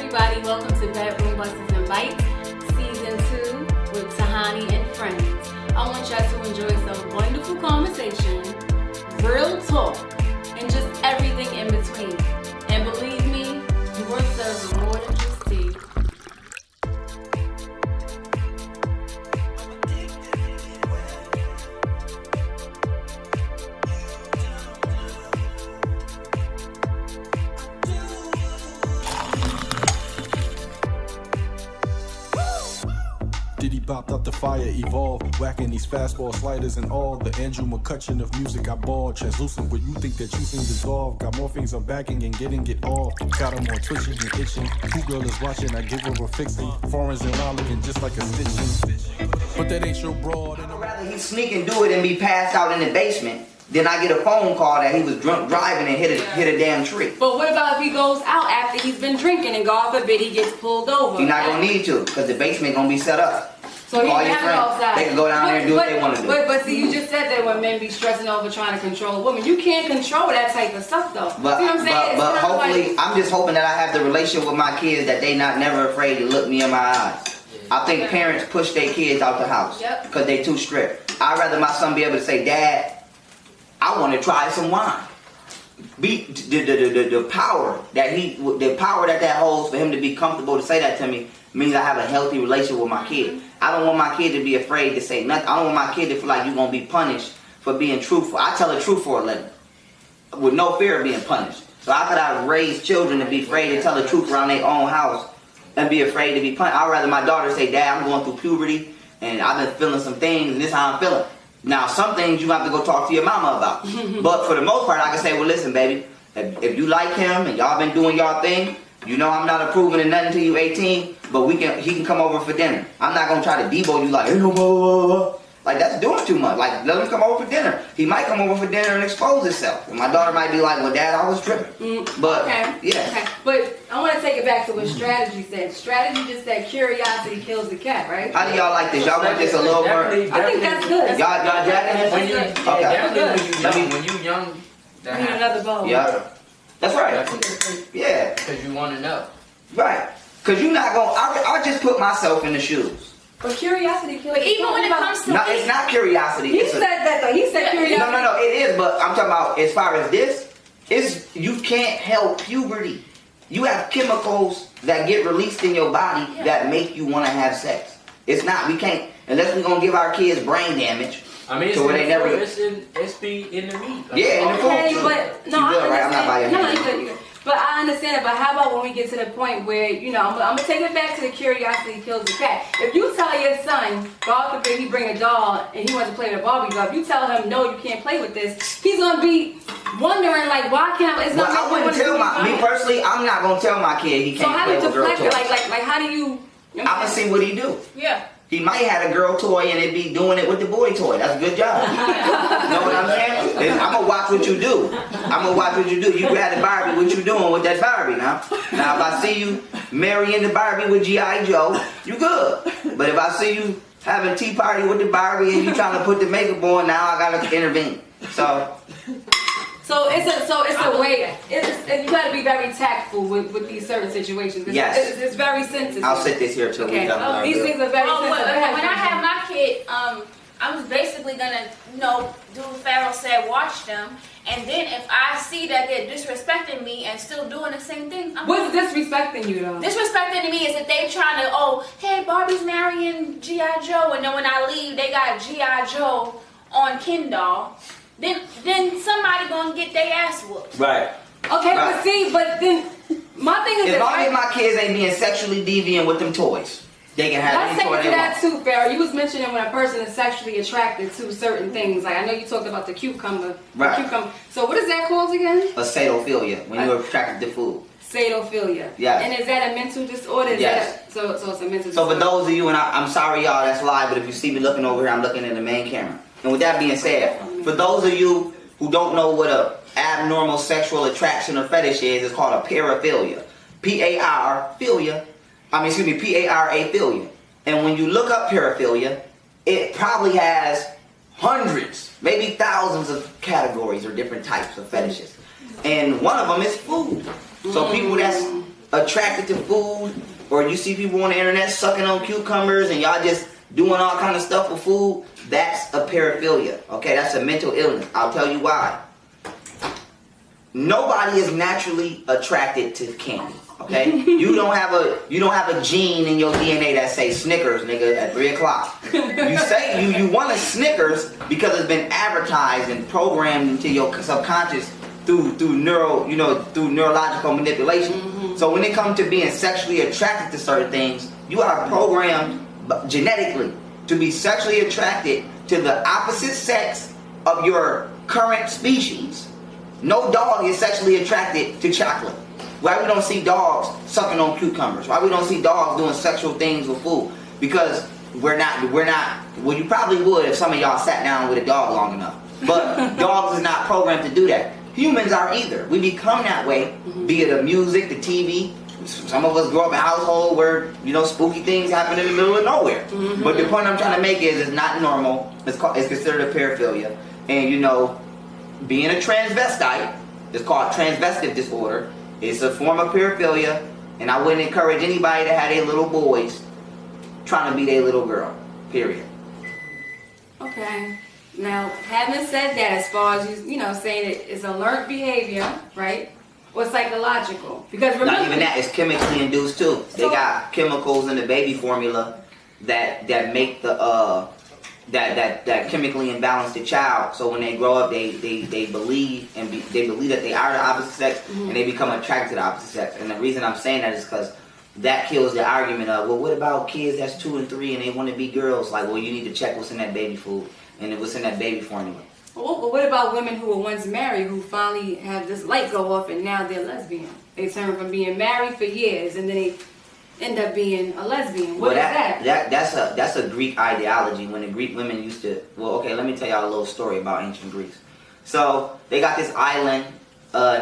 everybody, welcome to Bedroom Busters and Bites, Season 2 with Tahani and friends. I want y'all to enjoy some wonderful conversation, real talk, and just everything in between. And believe me, you are serving more than just tea. Diddy bopped up the fire, evolved, whacking these fastball sliders and all. The Andrew McCutcheon of music I ball, translucent what you think that you can dissolve. Got more things I'm bagging and getting it off. Got them more twitching and itching. Who girl is watching, I give her a fixing. Foreigns and all looking just like a stitching. But that ain't your broad. I'd rather he sneak and do it and be passed out in the basement than I get a phone call that he was drunk driving and hit a damn tree. But what about if he goes out after he's been drinking and God forbid he gets pulled over? He's not gonna need to, because the basement gonna be set up. So he can go outside. They can go down there and do what they want to do. But see, you just said that when men be stressing over trying to control women, you can't control that type of stuff though. But, see what I'm saying? but hopefully, I'm just hoping that I have the relationship with my kids that they not never afraid to look me in my eyes. I think parents push their kids out the house because they too strict. I'd rather my son be able to say, Dad, I want to try some wine. The power that holds for him to be comfortable to say that to me means I have a healthy relationship with my kid. I don't want my kid to be afraid to say nothing. I don't want my kid to feel like you're going to be punished for being truthful. I tell the truth for a living with no fear of being punished. So how could I raise children to be afraid to tell the truth around their own house and be afraid to be punished? I'd rather my daughter say, Dad, I'm going through puberty and I've been feeling some things and this is how I'm feeling. Now, some things you have to go talk to your mama about. But for the most part, I can say, well, listen, baby, if you like him and y'all been doing y'all thing, you know I'm not approving of nothing till you 18, but he can come over for dinner. I'm not going to try to debo you like, hey, no, blah, blah, blah. Like, that's doing too much. Like, let him come over for dinner. He might come over for dinner and expose himself. And my daughter might be like, well, Dad, I was tripping. But, yeah. Okay. But I want to take it back to what strategy said. Strategy just said curiosity kills the cat, right? How do y'all like this? Y'all want this a little more? I think that's good. Y'all jacking this? When you young, I need another bowl. Yeah. That's right. Yeah. Because you want to know. Right. Because you're not going to... I just put myself in the shoes. But curiosity kills. But even when it comes to... No, it's not curiosity. He said that though. He said curiosity. No, it is. But I'm talking about as far as this, you can't help puberty. You have chemicals that get released in your body that make you want to have sex. It's not... We can't... Unless we're going to give our kids brain damage. I mean, it's in the meat. Yeah, in the food. Okay, too. but no, you good, right? I'm not buying you good. But I understand it. But how about when we get to the point where, you know, I'm gonna take it back to the curiosity kills the cat. If you tell your son, God forbid he bring a doll and he wants to play with a Barbie doll, if you tell him no, you can't play with this, he's gonna be wondering like, why can't I? It's not. I wouldn't tell me personally. I'm not gonna tell my kid he can't play with girl toys. So how do you deflect it? Like how do you? I'm gonna see what he do. Yeah. He might have a girl toy and it be doing it with the boy toy. That's a good job. You know what I'm saying? I'm going to watch what you do. You grab the Barbie, what you doing with that Barbie now? Now, if I see you marrying the Barbie with G.I. Joe, you good. But if I see you having a tea party with the Barbie and you trying to put the makeup on, now I got to intervene. So it's a way. You got to be very tactful with these certain situations. It's very sensitive. I'll sit this here till we done. These things are very sensitive. When I had my kid, I was basically gonna, do what Pharaoh said, watch them, and then if I see that they're disrespecting me and still doing the same thing, what's disrespecting you though? Disrespecting me is that they trying to, hey, Barbie's marrying G.I. Joe, and then when I leave, they got G.I. Joe on Ken doll. Then somebody gonna get their ass whooped. Right. Okay, right. but then my thing is, as long as my kids ain't being sexually deviant with them toys, they can have any toy they want. Let's take it to that too, Pharaoh. You was mentioning when a person is sexually attracted to certain things. Like I know you talked about the cucumber. Right. So what is that called again? A sadophilia, when you're attracted to food. Sadophilia. Yeah. And is that a mental disorder? Yes. So it's a mental disorder. So for those of you, and I'm sorry y'all, that's live, but if you see me looking over here, I'm looking at the main camera. And with that being said, for those of you who don't know what a abnormal sexual attraction or fetish is, it's called a paraphilia. P-A-R-philia. P-A-R-A-philia. And when you look up paraphilia, it probably has hundreds, maybe thousands of categories or different types of fetishes. And one of them is food. So people that's attracted to food, or you see people on the internet sucking on cucumbers and y'all just doing all kind of stuff with food, that's a paraphilia. Okay, that's a mental illness. I'll tell you why. Nobody is naturally attracted to candy. Okay, you don't have a gene in your DNA that says Snickers, nigga, at 3 o'clock. You say you want a Snickers because it's been advertised and programmed into your subconscious through neurological manipulation. Mm-hmm. So when it comes to being sexually attracted to certain things, you are programmed genetically to be sexually attracted to the opposite sex of your current species. No dog is sexually attracted to chocolate. Why we don't see dogs sucking on cucumbers? Why we don't see dogs doing sexual things with food? Because we're not, well, you probably would if some of y'all sat down with a dog long enough. But dogs is not programmed to do that. Humans are either. We become that way, be it the music, the TV. Some of us grow up in a household where, spooky things happen in the middle of nowhere. Mm-hmm. But the point I'm trying to make is it's not normal. It's considered a paraphilia. And, being a transvestite is called transvestive disorder. It's a form of paraphilia, and I wouldn't encourage anybody to have their little boys trying to be their little girl, period. Okay. Now, having said that, as far as saying it's a learned behavior, right? Or psychological? Because remember, not even that, it's chemically induced too. They got chemicals in the baby formula that make the that chemically imbalance the child. So when they grow up, they believe they believe that they are the opposite sex, mm-hmm. and they become attracted to the opposite sex. And the reason I'm saying that is because that kills the argument of, well, what about kids that's 2 and 3 and they want to be girls? Like, well, you need to check what's in that baby food and what's in that baby formula. Well, what about women who were once married who finally had this light go off and now they're lesbian? They turn from being married for years and then they end up being a lesbian. What is that? That's a Greek ideology. When the Greek women used to, let me tell y'all a little story about ancient Greece. So they got this island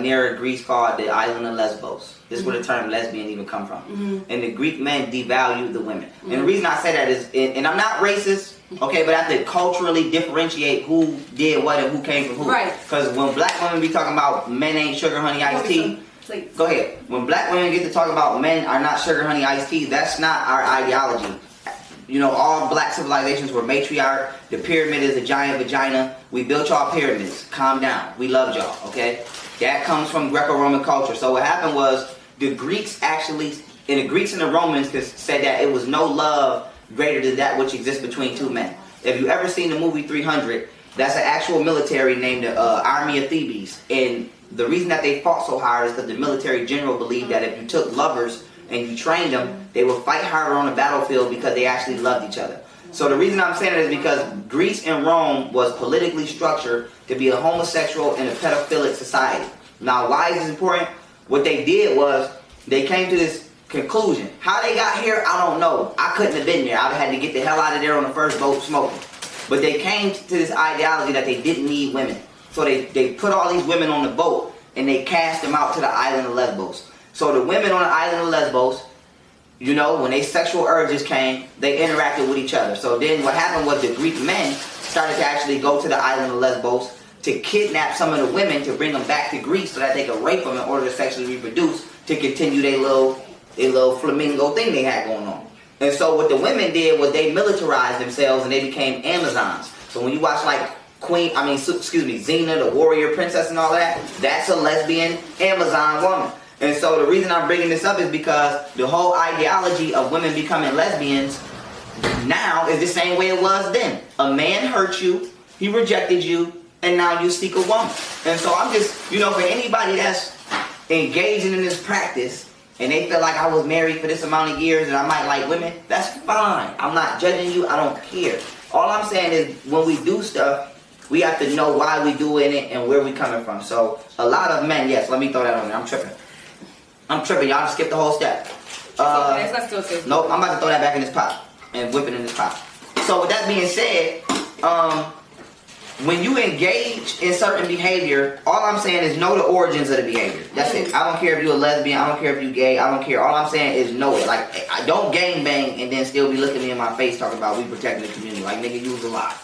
near Greece called the island of Lesbos. This is where the term lesbian even come from. Mm-hmm. And the Greek men devalued the women. Mm-hmm. And the reason I say that is, and I'm not racist, okay, but I have to culturally differentiate who did what and who came from who. Right. Because when black women be talking about men ain't sugar, honey, iced tea. Please. Go ahead. When black women get to talk about men are not sugar, honey, iced tea, that's not our ideology. All black civilizations were matriarch. The pyramid is a giant vagina. We built y'all pyramids. Calm down. We loved y'all, okay? That comes from Greco-Roman culture. So what happened was the Greeks actually, and the Greeks and the Romans said that it was no love greater than that which exists between two men. If you ever seen the movie 300, that's an actual military named the Army of Thebes. And the reason that they fought so hard is because the military general believed that if you took lovers and you trained them, they would fight harder on the battlefield because they actually loved each other. So the reason I'm saying it is because Greece and Rome was politically structured to be a homosexual and a pedophilic society. Now, why is this important? What they did was they came to this conclusion. How they got here, I don't know. I couldn't have been there. I would have had to get the hell out of there on the first boat smoking. But they came to this ideology that they didn't need women. So they put all these women on the boat and they cast them out to the island of Lesbos. So the women on the island of Lesbos, when they sexual urges came, they interacted with each other. So then what happened was the Greek men started to actually go to the island of Lesbos to kidnap some of the women to bring them back to Greece so that they could rape them in order to sexually reproduce to continue their little flamingo thing they had going on. And so what the women did was they militarized themselves and they became Amazons. So when you watch like Xena, the warrior princess and all that, that's a lesbian Amazon woman. And so the reason I'm bringing this up is because the whole ideology of women becoming lesbians now is the same way it was then. A man hurt you, he rejected you, and now you seek a woman. And so I'm just, for anybody that's engaging in this practice and they feel like I was married for this amount of years and I might like women, that's fine. I'm not judging you, I don't care. All I'm saying is when we do stuff, we have to know why we doing it and where we coming from. So a lot of men, yes, let me throw that on there. I'm tripping. Y'all just skip the whole step. Nope, I'm about to throw that back in this pot and whip it in this pot. So with that being said, when you engage in certain behavior, all I'm saying is know the origins of the behavior. That's it. I don't care if you're a lesbian. I don't care if you're gay. I don't care. All I'm saying is know it. Like, I don't gang bang and then still be looking me in my face talking about we protecting the community. Like, nigga, you was a lie.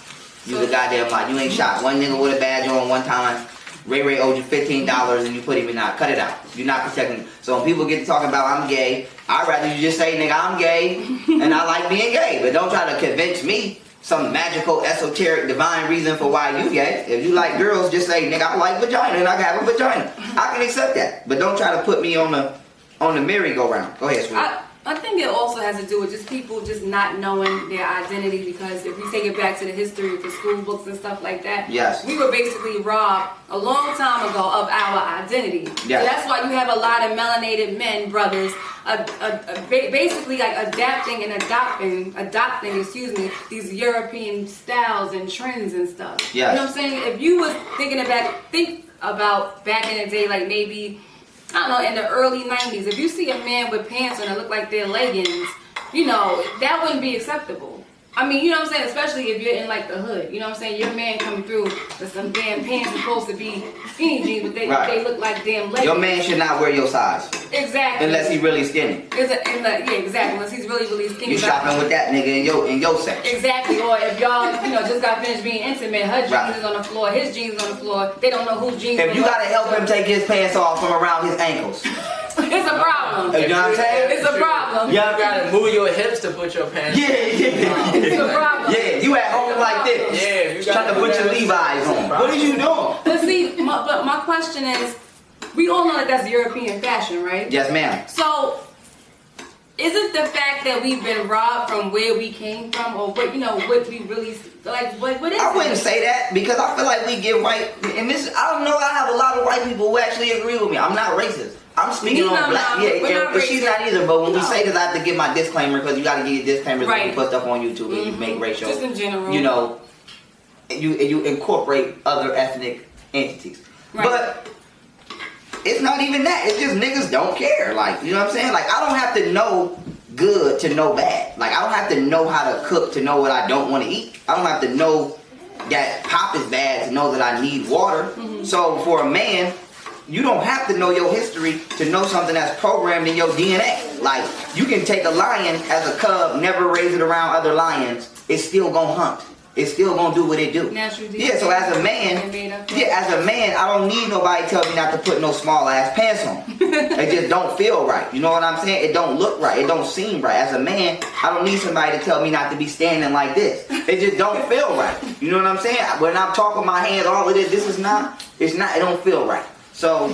You was a goddamn lie. You ain't shot one nigga with a badge on one time. Ray Ray owed you $15 and you put him in out. Cut it out. You're not protecting him. So when people get to talking about I'm gay, I'd rather you just say, nigga, I'm gay and I like being gay. But don't try to convince me some magical, esoteric, divine reason for why you gay. If you like girls, just say, nigga, I like vagina and I can have a vagina. I can accept that. But don't try to put me on the merry-go-round. Go ahead, sweetie. I think it also has to do with just people just not knowing their identity, because if we take it back to the history of the school books and stuff like that, Yes. we were basically robbed a long time ago of our identity. Yes. So that's why you have a lot of melanated men, brothers, basically like adopting, these European styles and trends and stuff. Yes. You know what I'm saying? If you was think about back in the day, like maybe, I don't know, in the early 90s, if you see a man with pants on that look like they're leggings, you know, that wouldn't be acceptable. I mean, you know what I'm saying? Especially if you're in like the hood. You know what I'm saying? Your man coming through with some damn pants supposed to be skinny jeans, but they look like damn leggings. Your man should not wear your size. Exactly. Unless he's really skinny. Yeah, exactly. Unless he's really skinny. You shopping with that nigga in your sex. Exactly. Or if y'all, just got finished being intimate, her jeans is on the floor, his jeans is on the floor, they don't know whose jeans. If you gotta help him take his pants off from around his ankles. It's a problem. You know what I'm saying? It's a problem. You gotta move your hips to put your pants on. Yeah. It's a problem. Yeah, you at home like this. Yeah, you trying to put your Levi's on. What are you doing? But see, my question is, we all know that that's European fashion, right? Yes, ma'am. So, is it the fact that we've been robbed from where we came from, or what we really like? What is it? I wouldn't say that, because I feel like we get white, and this, I don't know, I have a lot of white people who actually agree with me. I'm not racist. I'm speaking on black. Yeah, she's not either. But when we say this, I have to give my disclaimer, because you got to give your disclaimers when you put stuff on YouTube and you make racial. Just in general. You incorporate other ethnic entities. Right. But it's not even that. It's just niggas don't care. Like, you know what I'm saying? Like, I don't have to know good to know bad. Like, I don't have to know how to cook to know what I don't want to eat. I don't have to know that pop is bad to know that I need water. Mm-hmm. So for a man, you don't have to know your history to know something that's programmed in your DNA. Like, you can take a lion as a cub, never raise it around other lions, it's still gonna hunt. It's still gonna do what it do. Yeah, so as a man, I don't need nobody tell me not to put no small ass pants on. It just don't feel right. You know what I'm saying? It don't look right. It don't seem right. As a man, I don't need somebody to tell me not to be standing like this. It just don't feel right. You know what I'm saying? When I'm talking my hands, all of this, it don't feel right. So,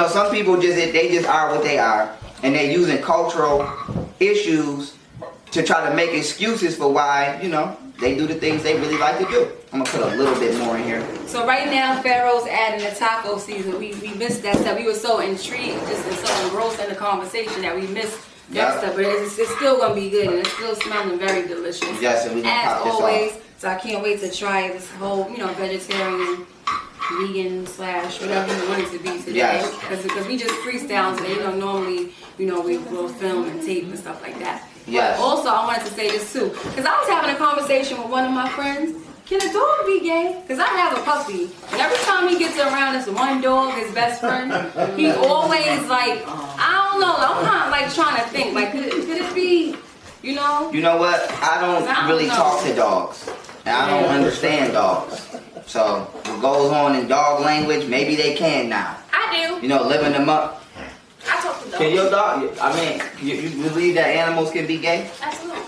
some people they just are what they are, and they're using cultural issues to try to make excuses for why, they do the things they really like to do. I'm gonna put a little bit more in here. So right now, Pharaoh's adding the taco season. We missed that stuff. We were so intrigued, just so engrossed in the conversation that we missed that stuff. But it's still gonna be good, and it's still smelling very delicious. Yes, and we can pop this always. off. So I can't wait to try this whole, vegetarian, vegan / whatever you want it to be today. Yes. Because we just freestyle today. Normally, we will film and tape and stuff like that. Yes. But also, I wanted to say this too, because I was having a conversation with one of my friends. Can a dog be gay? Because I have a puppy, and every time he gets around this one dog, his best friend, he always I don't know. I'm kind of trying to think, could it be, You know what? I don't really talk to dogs, and I don't understand dogs. So what goes on in dog language, maybe they can now. I do. Living them up. I talk to dogs. Can your dog? You believe that animals can be gay? Absolutely.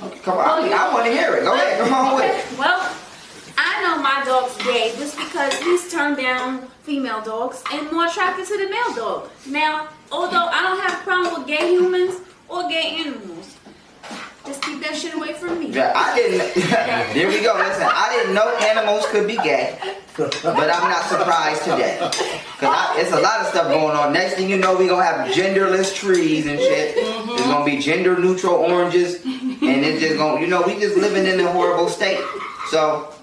Okay, come on, I want to hear it. Go ahead, come on with it. Well, I know my dog's gay just because he's turned down female dogs and more attracted to the male dog. Now, although I don't have a problem with gay humans or gay animals, just keep that shit away from me. Yeah, I didn't. There we go. Listen, I didn't know animals could be gay, but I'm not surprised today. Cause it's a lot of stuff going on. Next thing you know, we gonna have genderless trees and shit. It's gonna be gender neutral oranges, and it's just gonna, we just living in a horrible state. So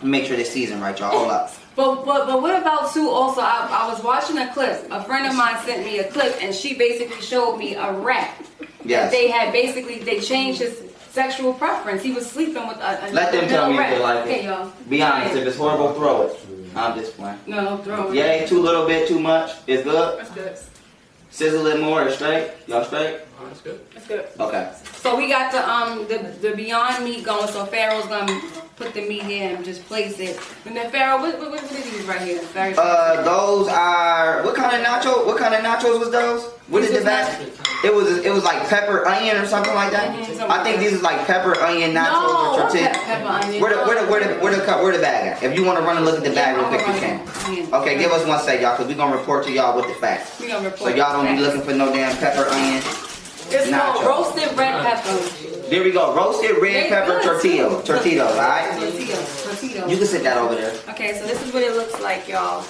make sure this season right, y'all. Hold up. But what about too? Also, I was watching a clip. A friend of mine sent me a clip, and she basically showed me a rat. Yes. They changed his sexual preference. He was sleeping with a Let them tell me if rat. they like it. Okay, y'all. Be honest. If it's horrible, throw it. I'm just playing. No, throw it. Yay, too little bit, too much. It's good. That's good. Sizzle it more or straight? Y'all straight? Oh, that's good. That's good. Okay. So we got the Beyond meat going. So Pharaoh's gonna put the meat here and just place it. And then Pharaoh, what are these right here? Very Those are what kind of nacho? What kind of nachos was those? What is the bag? It was like pepper, onion, or something like that. I think these is like pepper, onion, nachos, or tortilla. Pepper, onion. Where the bag at? If you want to run and look at the bag real quick, you can. Okay, give us 1 sec, y'all, because we're gonna report to y'all with the facts. We gonna report. So y'all don't be looking for no damn pepper, onion. It's called nacho. roasted red pepper. There we go. Roasted red pepper tortillas, alright? Tortillas. You can sit that over there. Okay, so this is what it looks like, y'all.